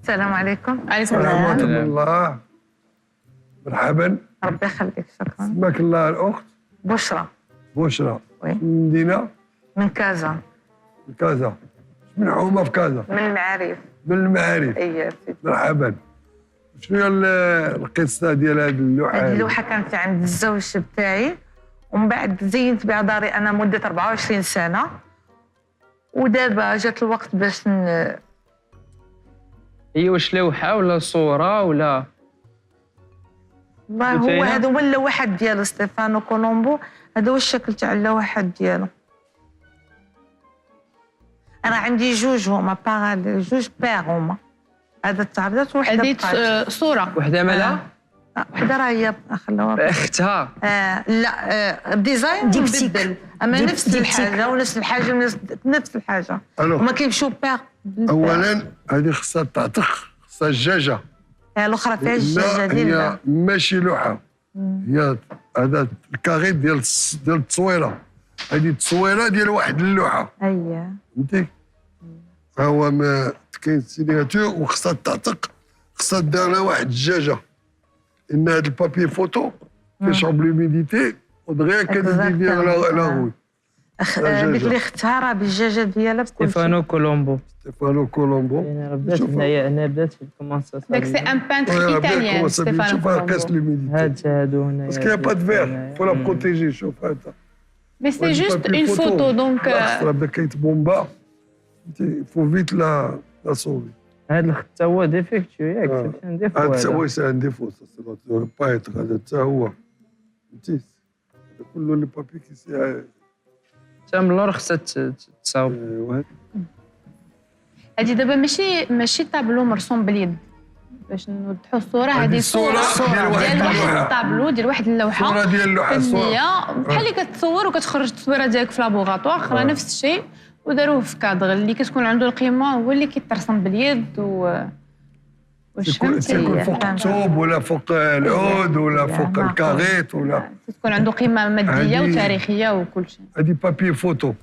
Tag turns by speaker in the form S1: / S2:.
S1: السلام عليكم.
S2: عليكم
S3: ورحمة
S2: السلام.
S3: الله. مرحبا.
S1: ربي يخليك، شكرا.
S3: اسمك الله الأخت؟
S1: بشرى.
S3: بشرى.
S1: وي.
S3: من مدينة؟
S1: من كازا.
S3: من كازا. من حومة في كازا؟
S1: من المعارف.
S3: من المعارف.
S1: اي سيدي.
S3: مرحبا. شنو هي القصة ديال هذه اللوحة؟
S1: هذه اللوحة كانت عند الزوج بتاعي، ومن بعد زينت بها داري أنا مدة 24 سنة، ودابا جات الوقت باش
S4: هي واش لوحه ولا صوره ولا
S1: والله هو
S4: بوتينة؟
S1: هذا هو اللوحات ديالو ستيفانو كولومبو، هذا هو الشكل تاع اللوحات ديالو. أنا عندي جوج هما جوج بيغ هما، هذا تعرضت وحدة
S2: هذه
S1: بقات.
S2: صورة.
S4: وحده مالها
S1: وحدة راهي خلاوها
S4: اختها.
S1: لا الديزاين مبدل، اما نفس الحاجه ونفس الحاجه نفس الحاجه،
S3: ألو.
S1: هما كيمشيو بيغ.
S3: أولاً هذه خصها تعتق، خصها الجاجة.
S1: الاخرى فيها الجاجه
S3: لا،
S1: ديالها.
S3: هي ماشي لوحة. هي هذا الكاغي ديال التصويرة. هذه التصويرة ديال واحد اللوحة.
S1: اييه
S3: فهمتي؟ فهو ما كاين سيناتور وخصها تعتق، خصها دار لها واحد الدجاجه. ان هذا البابي فوتو كيشرب لوميديتي ودغيا كتزيد ديال لا غوي.
S1: ديك اللي اختها راه بالدجاجه ديالها بكل شيء.
S4: ستيفانو كولومبو.
S3: ستيفانو كولومبو.
S4: يعني بدات
S3: شوف.
S4: هنا بدات في الكومونساسيون.
S2: داك سي ان بانتر ايطاليان ستيفانو
S3: شوف كاس
S2: كولومبو.
S3: لوميديتي.
S4: هادو هنا
S3: باسكو يا با دو فير فو لا بروتيجي. شوف هذا
S2: مي سي جوست اون فوتو دونك
S3: راه بدا كيتبومبا. فهمتي فو فيت لا سوفي.
S4: هاد الخط تا هو ديفيكتو ياك
S3: هذا
S4: سي ديفو
S3: هو سي ان ديفو سا با ايتر هذا حتى هو. فهمتي هذا كله لي بابي كي سي
S4: حتى من اللور خصها تصاوب.
S2: هذه دابا ماشي طابلو مرسوم باليد باش نوضحوا الصورة. هذه صورة ديال واحد الطابلو ديال واحد اللوحة
S3: صورة ديال اللوحة.
S2: فنية بحال اللي كتصور وكتخرج التصويرة ديالك في لابوغاتوار، راه نفس الشيء وداروه في كادغ اللي كتكون عنده القيمة هو اللي كيترسم باليد واش فهمتي؟
S3: تكون فوق الثوب ولا فوق العود ولا فوق الكاغيط ولا
S2: تكون عنده قيمة مادية
S3: هذه-
S2: وتاريخية وكل شيء.
S3: هذه بابي فوتو.